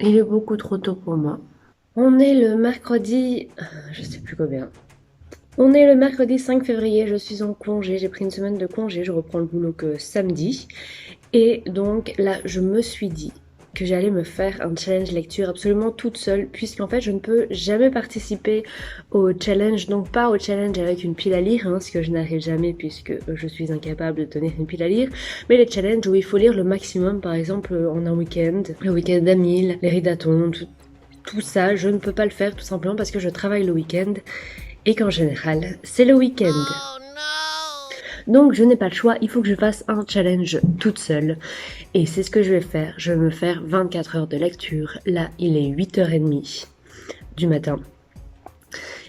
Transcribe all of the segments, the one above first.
Il est beaucoup trop tôt pour moi. On est le mercredi, je sais plus combien. On est le mercredi 5 février, je suis en congé, j'ai pris une semaine de congé, je reprends le boulot que samedi. Et donc là, je me suis dit que j'allais me faire un challenge lecture absolument toute seule, puisqu'en fait, je ne peux jamais participer au challenge, donc pas au challenge avec une pile à lire, hein, ce que je n'arrive jamais puisque je suis incapable de tenir une pile à lire, mais les challenges où il faut lire le maximum, par exemple en un week-end, le week-end d'Amil, les ridatons, tout ça, je ne peux pas le faire tout simplement parce que je travaille le week-end et qu'en général, c'est le week-end. Donc je n'ai pas le choix, il faut que je fasse un challenge toute seule. Et c'est ce que je vais faire. Je vais me faire 24 heures de lecture. Là, il est 8h30 du matin.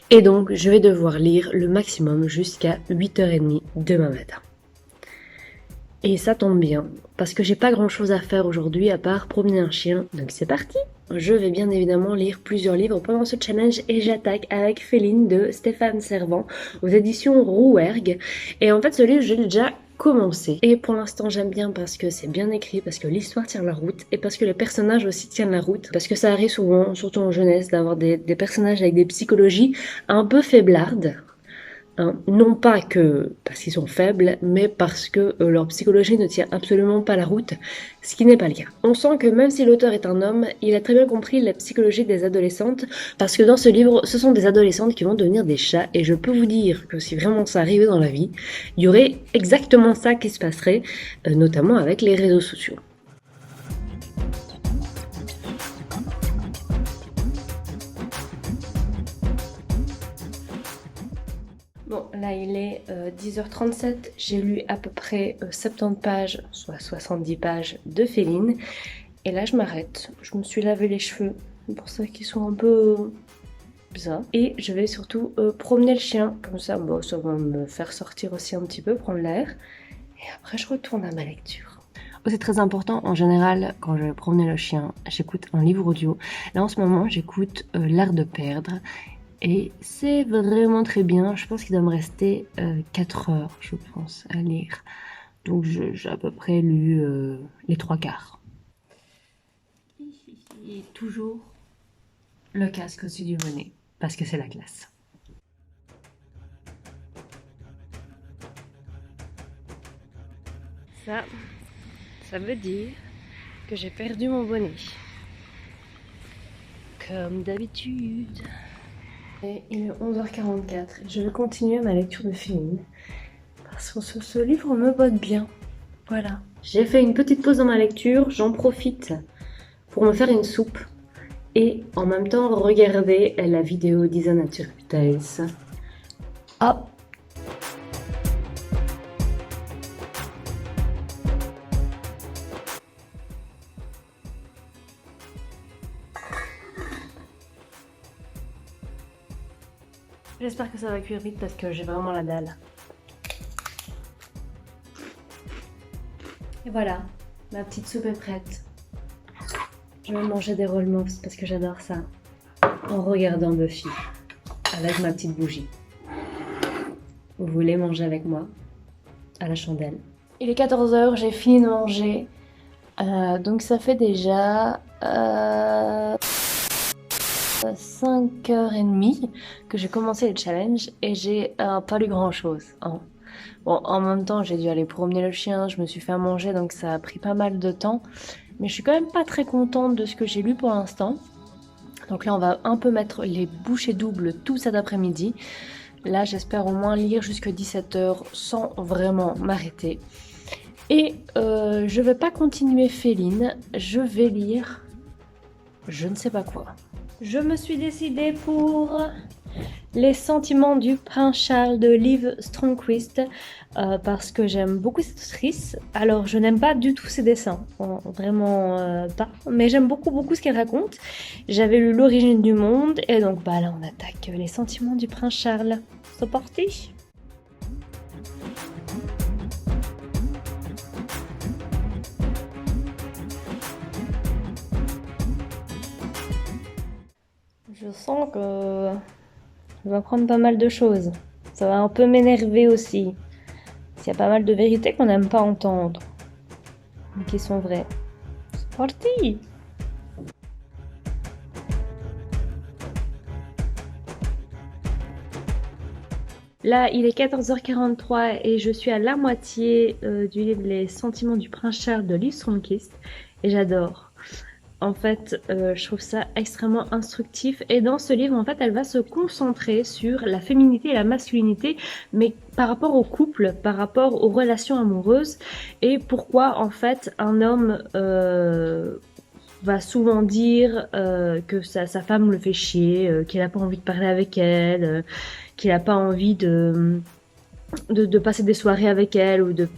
Et donc, je vais devoir lire le maximum jusqu'à 8h30 demain matin. Et ça tombe bien, parce que j'ai pas grand chose à faire aujourd'hui à part promener un chien. Donc c'est parti! Je vais bien évidemment lire plusieurs livres pendant ce challenge et j'attaque avec Féline de Stéphane Servan aux éditions Rouergue. Et en fait, ce livre, je l'ai déjà commencé. Et pour l'instant, j'aime bien parce que c'est bien écrit, parce que l'histoire tient la route et parce que les personnages aussi tiennent la route. Parce que ça arrive souvent, surtout en jeunesse, d'avoir des personnages avec des psychologies un peu faiblardes. Hein, non pas que parce qu'ils sont faibles, mais parce que leur psychologie ne tient absolument pas la route, ce qui n'est pas le cas. On sent que même si l'auteur est un homme, il a très bien compris la psychologie des adolescentes, parce que dans ce livre, ce sont des adolescentes qui vont devenir des chats, et je peux vous dire que si vraiment ça arrivait dans la vie, il y aurait exactement ça qui se passerait, notamment avec les réseaux sociaux. Bon, là il est 10h37, j'ai lu à peu près 70 pages, soit 70 pages de Féline. Et là je m'arrête, je me suis lavé les cheveux, c'est pour ça qu'ils sont un peu bizarres. Et je vais surtout promener le chien, comme ça, bon, ça va me faire sortir aussi un petit peu, prendre l'air. Et après je retourne à ma lecture. C'est très important, en général, quand je vais promener le chien, j'écoute un livre audio. Là en ce moment j'écoute L'Art de perdre. Et c'est vraiment très bien. Je pense qu'il doit me rester 4 heures, je pense, à lire. Donc j'ai à peu près lu les 3 quarts. Et toujours le casque au-dessus du bonnet, parce que c'est la classe. Ça veut dire que j'ai perdu mon bonnet. Comme d'habitude. Et il est 11h44. Je vais continuer ma lecture de Féline. Parce que ce livre me botte bien. Voilà. J'ai fait une petite pause dans ma lecture. J'en profite pour me faire une soupe. Et en même temps regarder la vidéo d'Isa Naturtales. Hop. J'espère que ça va cuire vite parce que j'ai vraiment la dalle. Et voilà, ma petite soupe est prête. Je vais manger des roll mops parce que j'adore ça. En regardant Buffy. Avec ma petite bougie. Vous voulez manger avec moi? À la chandelle. Il est 14h, j'ai fini de manger. Donc ça fait déjà 5h30 que j'ai commencé le challenge et j'ai pas lu grand chose. Hein. Bon, en même temps, j'ai dû aller promener le chien, je me suis fait à manger, donc ça a pris pas mal de temps. Mais je suis quand même pas très contente de ce que j'ai lu pour l'instant. Donc là, on va un peu mettre les bouchées doubles tout cet après-midi. Là, j'espère au moins lire jusqu'à 17h sans vraiment m'arrêter. Et je vais pas continuer Féline, je vais lire je ne sais pas quoi. Je me suis décidée pour Les sentiments du prince Charles de Liv Stromquist parce que j'aime beaucoup cette autrice. Alors je n'aime pas du tout ses dessins, vraiment pas, mais j'aime beaucoup ce qu'elle raconte. J'avais lu L'origine du monde et donc bah là on attaque Les sentiments du prince Charles. C'est parti. Je sens que je vais apprendre pas mal de choses. Ça va un peu m'énerver aussi. Il y a pas mal de vérités qu'on n'aime pas entendre, mais qui sont vraies. C'est parti! Là, il est 14h43 et je suis à la moitié du livre Les Sentiments du prince Charles de Liv Strömquist et j'adore. En fait, je trouve ça extrêmement instructif et dans ce livre, en fait, elle va se concentrer sur la féminité et la masculinité, mais par rapport au couple, par rapport aux relations amoureuses et pourquoi, en fait, un homme va souvent dire que sa femme le fait chier, qu'il n'a pas envie de parler avec elle, qu'il n'a pas envie de passer des soirées avec elle ou de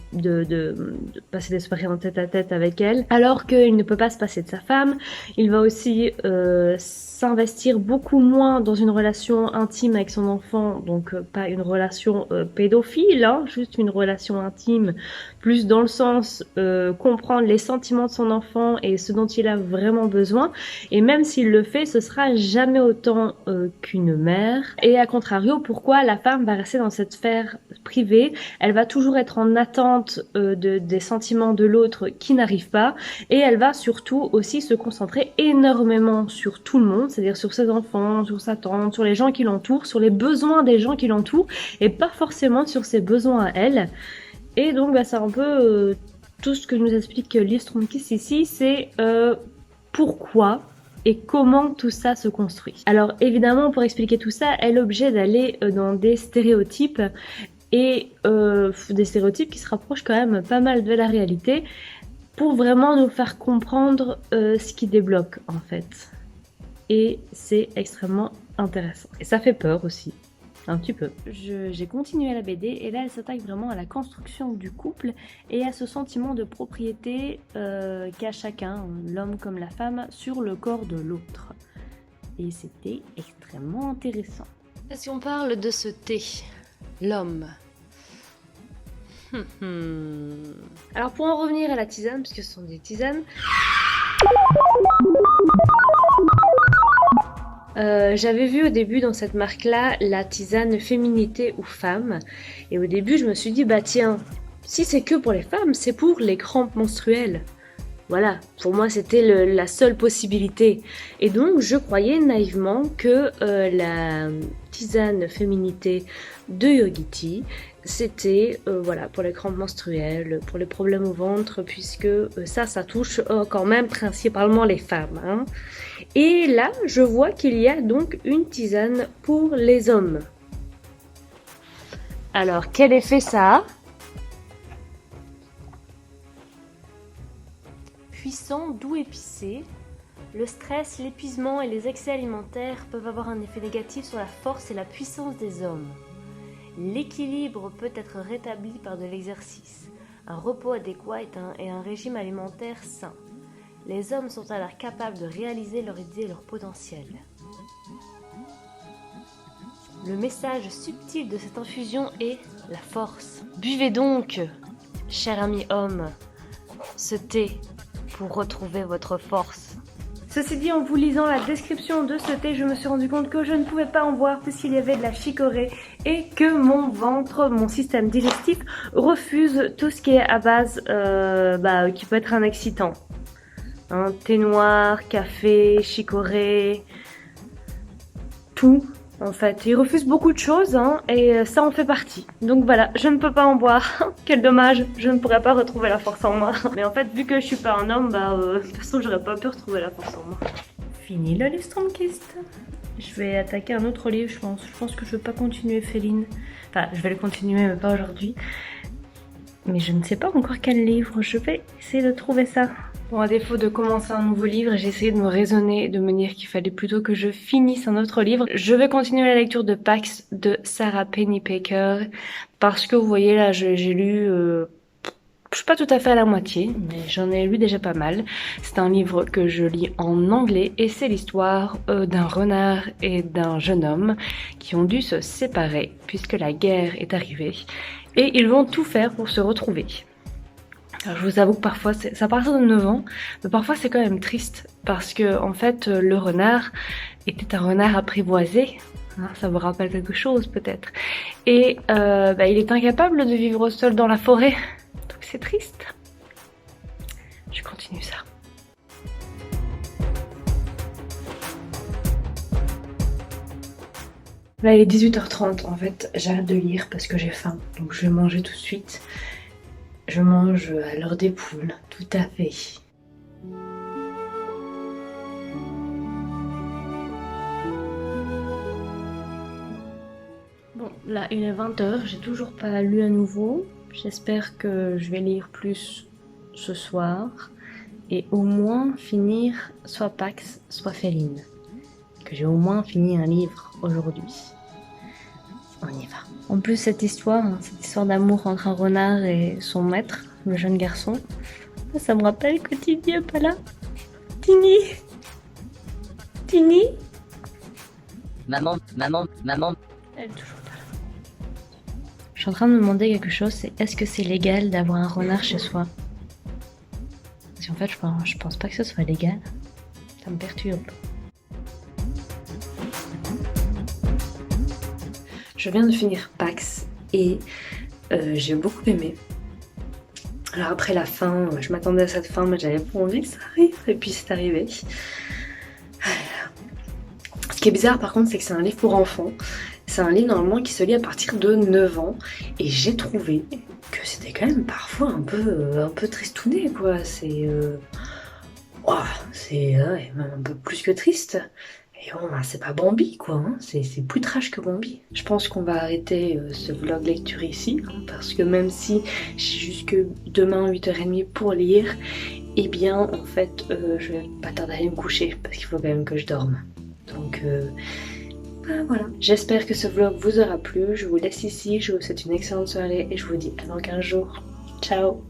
passer des soirées en tête à tête avec elle, alors qu'il ne peut pas se passer de sa femme. Il va aussi s'investir beaucoup moins dans une relation intime avec son enfant, donc pas une relation pédophile, hein, juste une relation intime, plus dans le sens comprendre les sentiments de son enfant et ce dont il a vraiment besoin. Et même s'il le fait, ce sera jamais autant qu'une mère. Et à contrario, pourquoi la femme va rester dans cette sphère privée, elle va toujours être en attente des sentiments de l'autre qui n'arrivent pas, et elle va surtout aussi se concentrer énormément sur tout le monde, c'est-à-dire sur ses enfants, sur sa tante, sur les gens qui l'entourent, sur les besoins des gens qui l'entourent, et pas forcément sur ses besoins à elle. Et donc c'est un peu tout ce que nous explique Liv Strömquist ici, c'est pourquoi et comment tout ça se construit. Alors évidemment, pour expliquer tout ça, elle est obligée d'aller dans des stéréotypes et des stéréotypes qui se rapprochent quand même pas mal de la réalité pour vraiment nous faire comprendre ce qui débloque en fait. Et c'est extrêmement intéressant. Et ça fait peur aussi. Un petit peu. J'ai continué la BD et là elle s'attaque vraiment à la construction du couple et à ce sentiment de propriété qu'a chacun, l'homme comme la femme, sur le corps de l'autre. Et c'était extrêmement intéressant. Si on parle de ce thé, l'homme. Alors pour en revenir à la tisane, puisque ce sont des tisanes, j'avais vu au début dans cette marque-là la tisane féminité ou femme, et au début je me suis dit bah tiens, si c'est que pour les femmes, c'est pour les crampes menstruelles. Voilà, pour moi c'était la seule possibilité. Et donc je croyais naïvement que la tisane féminité de Yogi, c'était voilà, pour les crampes menstruelles, pour les problèmes au ventre, puisque ça touche quand même principalement les femmes. Hein. Et là, je vois qu'il y a donc une tisane pour les hommes. Alors, quel effet ça a ? Puissant, doux, épicé, le stress, l'épuisement et les excès alimentaires peuvent avoir un effet négatif sur la force et la puissance des hommes. L'équilibre peut être rétabli par de l'exercice, un repos adéquat et un régime alimentaire sain. Les hommes sont alors capables de réaliser leurs idées et leur potentiel. Le message subtil de cette infusion est la force. Buvez donc, cher ami homme, ce thé pour retrouver votre force. Ceci dit, en vous lisant la description de ce thé, je me suis rendu compte que je ne pouvais pas en boire puisqu'il y avait de la chicorée et que mon ventre, mon système digestif refuse tout ce qui est à base, qui peut être un excitant. Hein, thé noir, café, chicorée, tout. En fait, il refuse beaucoup de choses hein, et ça en fait partie. Donc voilà, je ne peux pas en boire. Quel dommage, je ne pourrais pas retrouver la force en moi. Mais en fait, vu que je suis pas un homme, de toute façon, j'aurais pas pu retrouver la force en moi. Fini le Liv Strömquist. Je vais attaquer un autre livre, je pense. Je pense que je vais pas continuer Féline. Enfin, je vais le continuer, mais pas aujourd'hui. Mais je ne sais pas encore quel livre. Je vais essayer de trouver ça. Bon, à défaut de commencer un nouveau livre, j'ai essayé de me raisonner, de me dire qu'il fallait plutôt que je finisse un autre livre. Je vais continuer la lecture de Pax de Sarah Pennypacker parce que vous voyez là, j'ai lu, je suis pas tout à fait à la moitié, mais j'en ai lu déjà pas mal. C'est un livre que je lis en anglais et c'est l'histoire d'un renard et d'un jeune homme qui ont dû se séparer puisque la guerre est arrivée et ils vont tout faire pour se retrouver. Alors, je vous avoue que parfois, ça part de 9 ans, mais parfois c'est quand même triste parce que en fait le renard était un renard apprivoisé, hein, ça vous rappelle quelque chose peut-être, et il est incapable de vivre seul dans la forêt, donc c'est triste. Je continue ça. Là il est 18h30, en fait j'arrête de lire parce que j'ai faim, donc je vais manger tout de suite. Je mange à l'heure des poules, tout à fait. Bon, là il est 20h, j'ai toujours pas lu à nouveau. J'espère que je vais lire plus ce soir et au moins finir soit Pax, soit Féline. Que j'ai au moins fini un livre aujourd'hui. On y va. En plus, cette histoire d'amour entre un renard et son maître, le jeune garçon, ça me rappelle que Tini est pas là. Tini Tini Maman, maman, maman. Elle est toujours pas là. Je suis en train de me demander quelque chose, c'est est-ce que c'est légal d'avoir un renard chez soi? Parce qu'en fait, je pense pas que ce soit légal. Ça me perturbe. Je viens de finir Pax et j'ai beaucoup aimé. Alors après la fin, je m'attendais à cette fin, mais j'avais pas envie que ça arrive, et puis c'est arrivé. Ce qui est bizarre par contre, c'est que c'est un livre pour enfants. C'est un livre normalement qui se lit à partir de 9 ans, et j'ai trouvé que c'était quand même parfois un peu tristouné quoi. C'est même un peu plus que triste. Et bon, ben, c'est pas Bambi quoi, hein. C'est plus trash que Bambi. Je pense qu'on va arrêter ce vlog lecture ici, hein, parce que même si j'ai jusque demain 8h30 pour lire, eh bien en fait je vais pas tarder à aller me coucher, parce qu'il faut quand même que je dorme. Donc ben, voilà. J'espère que ce vlog vous aura plu, je vous laisse ici, je vous souhaite une excellente soirée et je vous dis à dans 15 jours. Ciao.